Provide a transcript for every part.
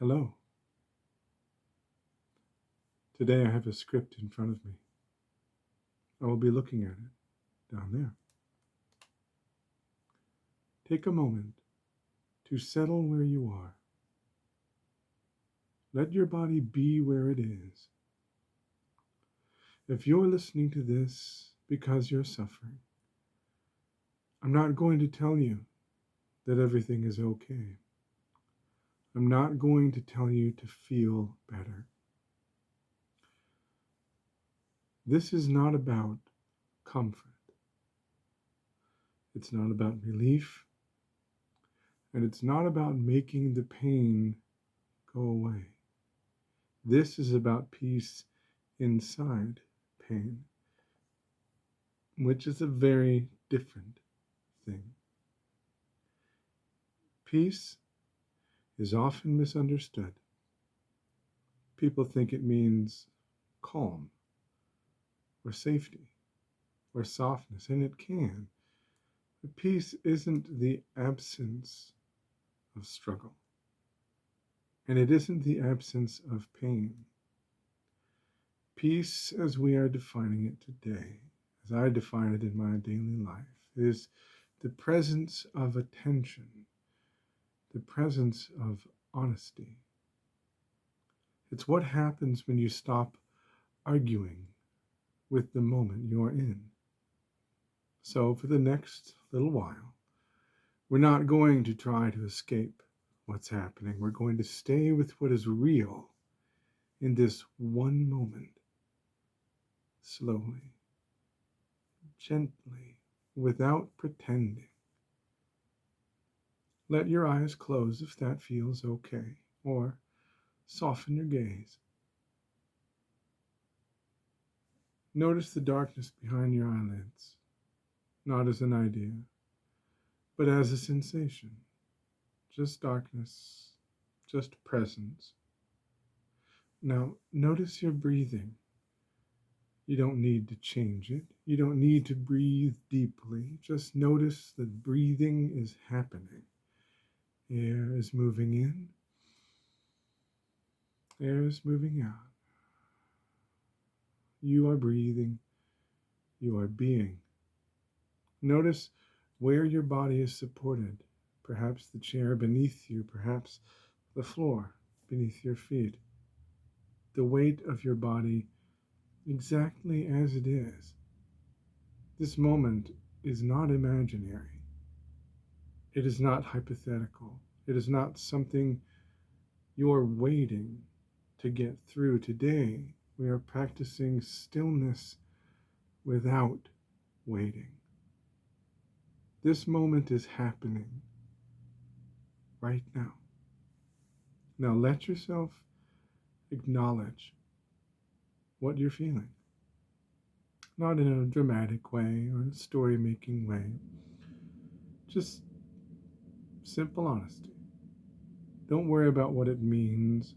Hello. Today I have a script in front of me. I will be looking at it down there. Take a moment to settle where you are. Let your body be where it is. If you're listening to this because you're suffering, I'm not going to tell you that everything is okay. I'm not going to tell you to feel better. This is not about comfort. It's not about relief. And it's not about making the pain go away. This is about peace inside pain, which is a very different thing. Peace is often misunderstood. People think it means calm or safety or softness, and it can. But peace isn't the absence of struggle, and it isn't the absence of pain. Peace, as we are defining it today, as I define it in my daily life, is the presence of attention, the presence of honesty. It's what happens when you stop arguing with the moment you're in. So for the next little while, we're not going to try to escape what's happening. We're going to stay with what is real in this one moment, slowly, gently, without pretending. Let your eyes close if that feels okay, or soften your gaze. Notice the darkness behind your eyelids, not as an idea, but as a sensation. Just darkness, just presence. Now, notice your breathing. You don't need to change it. You don't need to breathe deeply. Just notice that breathing is happening. Air is moving in. Air is moving out. You are breathing. You are being. Notice where your body is supported. Perhaps the chair beneath you, perhaps the floor beneath your feet. The weight of your body exactly as it is. This moment is not imaginary. It is not hypothetical. It is not something you're waiting to get through. Today, we are practicing stillness without waiting. This moment is happening right now. Now let yourself acknowledge what you're feeling. Not in a dramatic way or a story-making way. Just simple honesty. Don't worry about what it means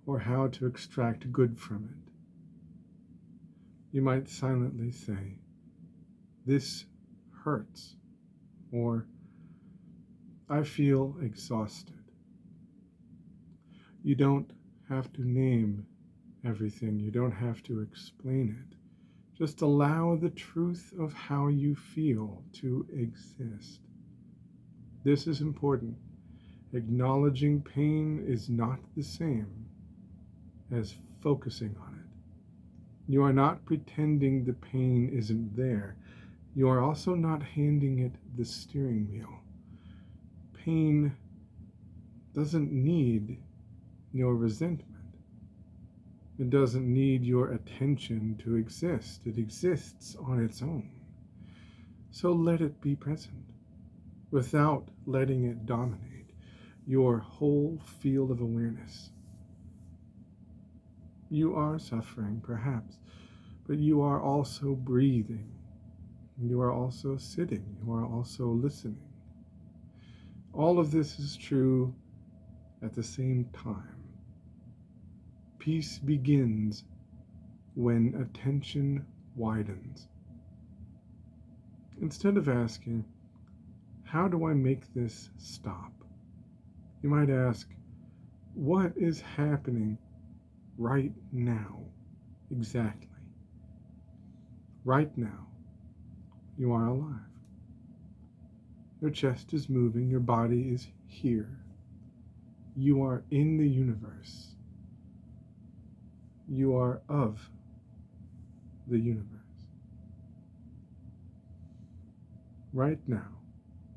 or how to extract good from it. You might silently say, "This hurts," or "I feel exhausted." You don't have to name everything. You don't have to explain it. Just allow the truth of how you feel to exist. This is important. Acknowledging pain is not the same as focusing on it. You are not pretending the pain isn't there. You are also not handing it the steering wheel. Pain doesn't need your resentment. It doesn't need your attention to exist. It exists on its own. So let it be present without letting it dominate your whole field of awareness. You are suffering, perhaps, but you are also breathing. You are also sitting. You are also listening. All of this is true at the same time. Peace begins when attention widens. Instead of asking, "How do I make this stop?" you might ask, What is happening right now? Exactly. Right now, you are alive. Your chest is moving, your body is here. You are in the universe. You are of the universe. Right now,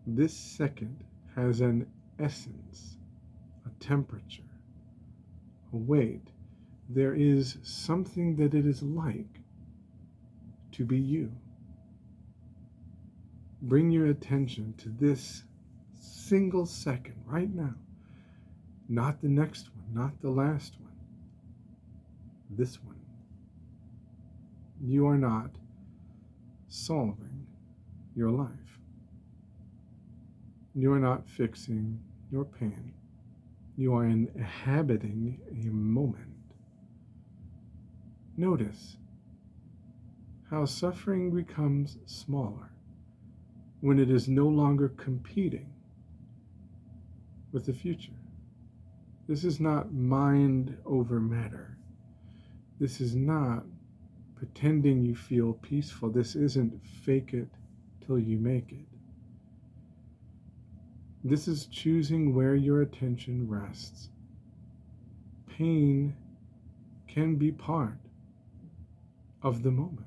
this second has an essence, a temperature, a weight. There is something that it is like to be you. Bring your attention to this single second right now. Not the next one, not the last one. This one. You are not solving your life. You are not fixing your pain. You are inhabiting a moment. Notice how suffering becomes smaller when it is no longer competing with the future. This is not mind over matter. This is not pretending you feel peaceful. This isn't fake it till you make it. This is choosing where your attention rests. Pain can be part of the moment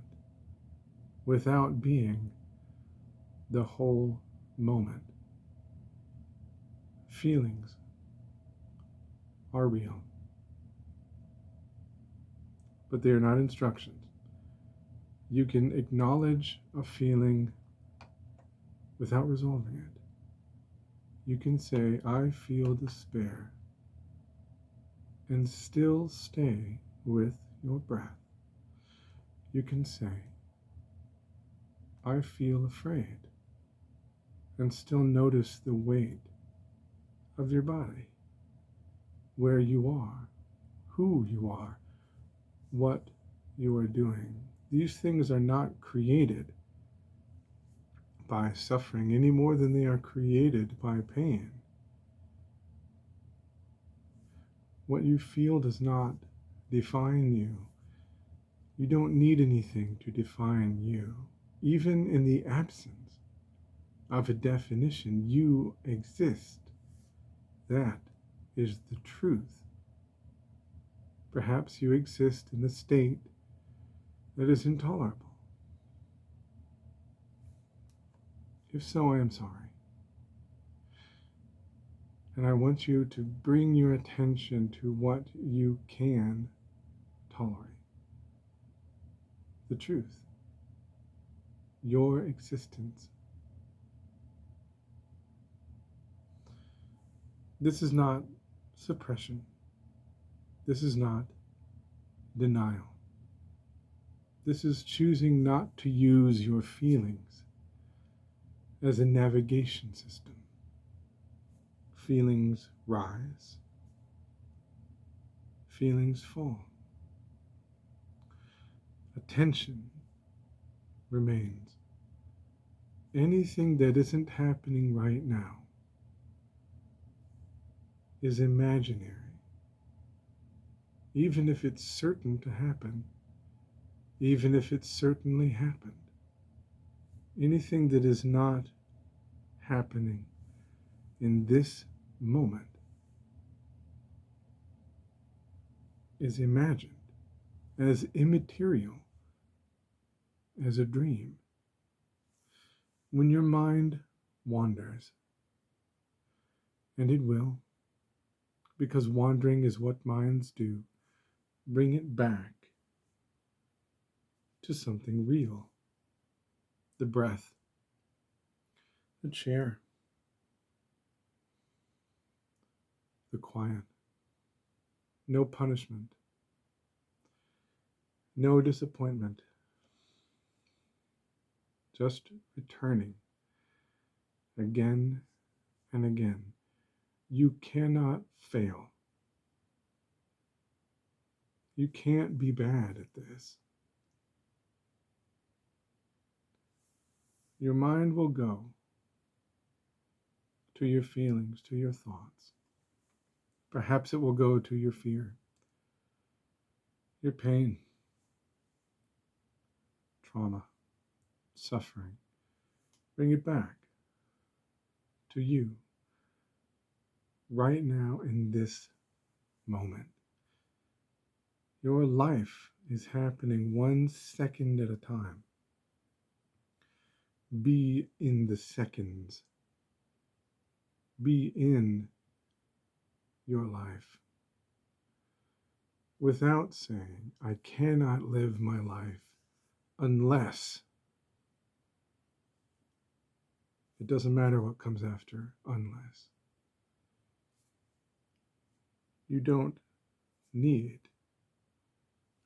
without being the whole moment. Feelings are real, but they are not instructions. You can acknowledge a feeling without resolving it. You can say, I feel despair, and still stay with your breath. You can say, I feel afraid, and still notice the weight of your body, where you are, who you are, what you are doing. These things are not created by suffering any more than they are created by pain. What you feel does not define you. You don't need anything to define you. Even in the absence of a definition, you exist. That is the truth. Perhaps you exist in a state that is intolerable. If so, I am sorry. And I want you to bring your attention to what you can tolerate. The truth. Your existence. This is not suppression. This is not denial. This is choosing not to use your feelings as a navigation system. Feelings rise. Feelings fall. Attention remains. Anything that isn't happening right now is imaginary, even if it's certain to happen, even if it certainly happened. Anything that is not happening in this moment is imagined as immaterial as a dream. When your mind wanders, and it will, because wandering is what minds do, bring it back to something real. The breath, the chair, the quiet. No punishment, no disappointment, just returning again and again. You cannot fail. You can't be bad at this. Your mind will go to your feelings, to your thoughts. Perhaps it will go to your fear, your pain, trauma, suffering. Bring it back to you right now in this moment. Your life is happening 1 second at a time. Be in the seconds. Be in your life without saying, I cannot live my life unless. It doesn't matter what comes after unless. You don't need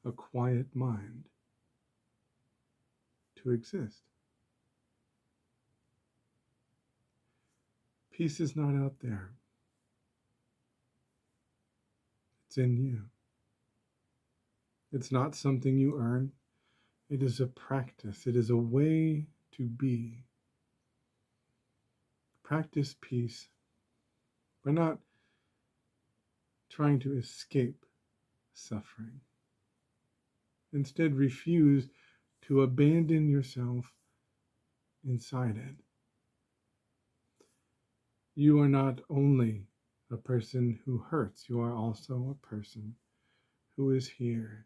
a quiet mind to exist. Peace is not out there. It's in you. It's not something you earn. It is a practice. It is a way to be. Practice peace by not trying to escape suffering. Instead, refuse to abandon yourself inside it. You are not only a person who hurts, you are also a person who is here.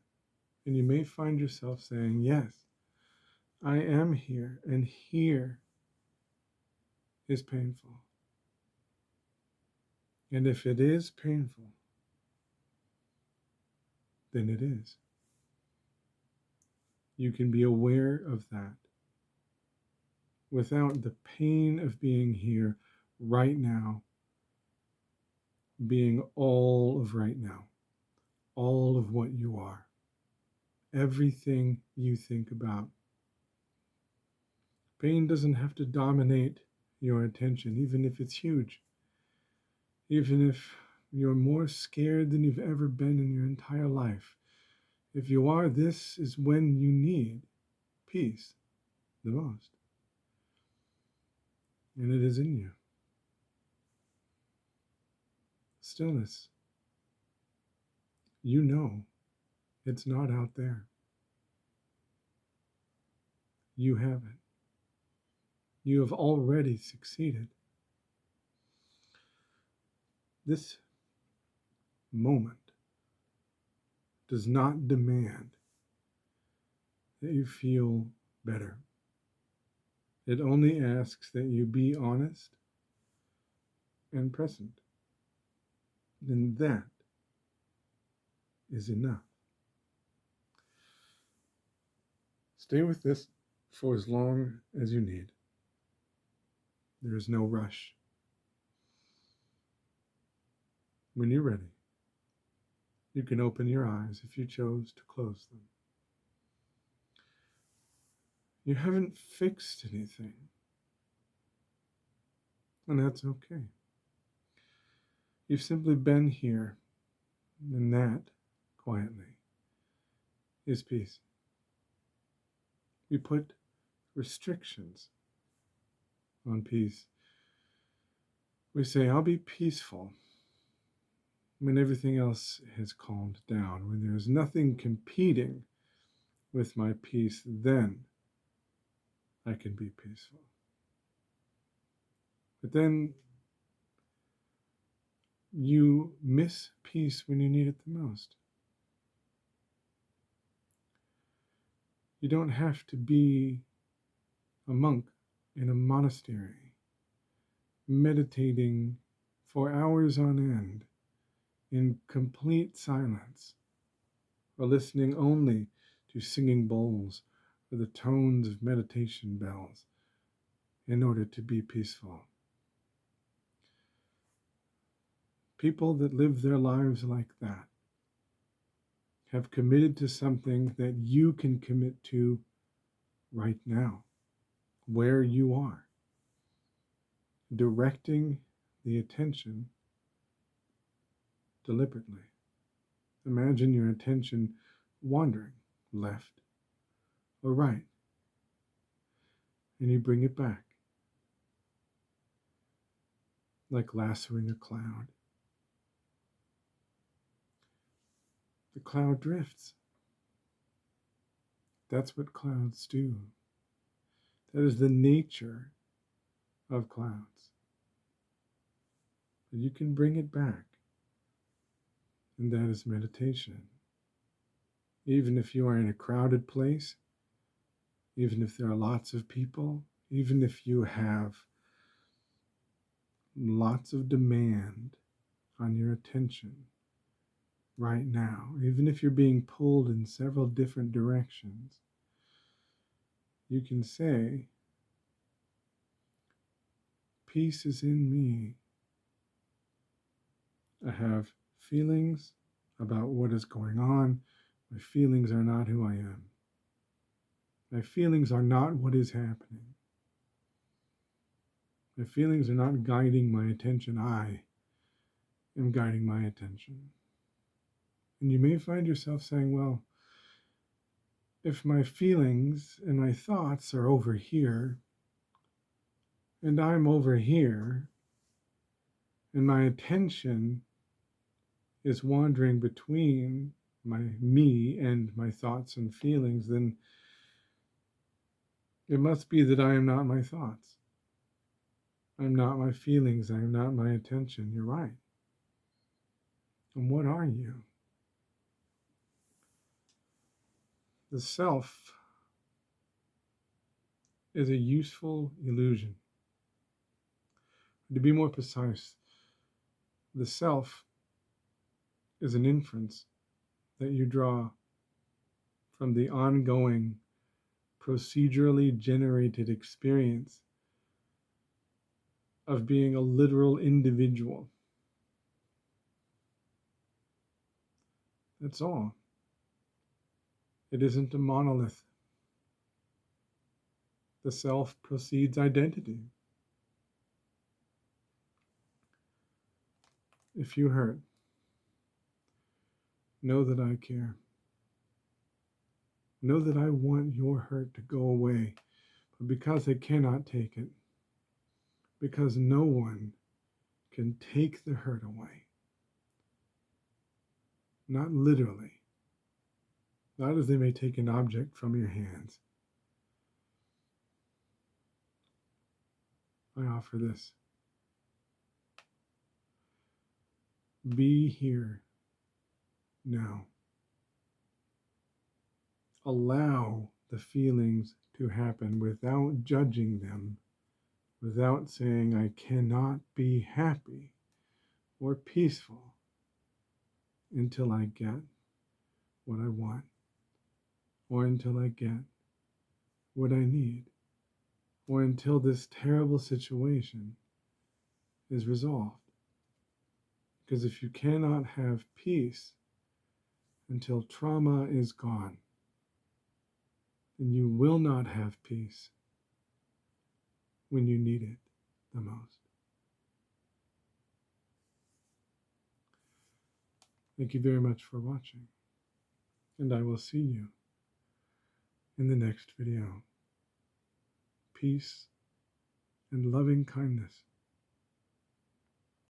And you may find yourself saying, yes, I am here, and here is painful. And if it is painful, then it is. You can be aware of that without the pain of being here right now, being all of right now, all of what you are, everything you think about. Pain doesn't have to dominate your attention, even if it's huge, even if you're more scared than you've ever been in your entire life. If you are, this is when you need peace the most. And it is in you. Stillness. You know it's not out there. You have it. You have already succeeded. This moment does not demand that you feel better. It only asks that you be honest and present. And that is enough. Stay with this for as long as you need. There is no rush. When you're ready, you can open your eyes if you chose to close them. You haven't fixed anything, and that's okay. You've simply been here, and that, quietly, is peace. We put restrictions on peace. We say, I'll be peaceful when everything else has calmed down, when there's nothing competing with my peace, then I can be peaceful. But then you miss peace when you need it the most. You don't have to be a monk in a monastery, meditating for hours on end in complete silence, or listening only to singing bowls or the tones of meditation bells in order to be peaceful. People that live their lives like that have committed to something that you can commit to right now, where you are, directing the attention deliberately. Imagine your attention wandering left or right, and you bring it back, like lassoing a cloud. The cloud drifts. That's what clouds do. That is the nature of clouds. But you can bring it back, and that is meditation. Even if you are in a crowded place, even if there are lots of people, even if you have lots of demand on your attention right now, even if you're being pulled in several different directions, you can say, peace is in me. I have feelings about what is going on. My feelings are not who I am. My feelings are not what is happening. My feelings are not guiding my attention. I am guiding my attention. And you may find yourself saying, well, if my feelings and my thoughts are over here, and I'm over here, and my attention is wandering between me and my thoughts and feelings, then it must be that I am not my thoughts. I'm not my feelings. I'm not my attention. You're right. And what are you? The self is a useful illusion. To be more precise, the self is an inference that you draw from the ongoing, procedurally generated experience of being a literal individual. That's all. It isn't a monolith. The self precedes identity. If you hurt, know that I care. Know that I want your hurt to go away, but because I cannot take it, because no one can take the hurt away, not literally, not as they may take an object from your hands, I offer this. Be here now. Allow the feelings to happen without judging them, without saying, I cannot be happy or peaceful until I get what I want, or until I get what I need, or until this terrible situation is resolved. Because if you cannot have peace until trauma is gone, then you will not have peace when you need it the most. Thank you very much for watching, and I will see you in the next video. Peace and loving kindness.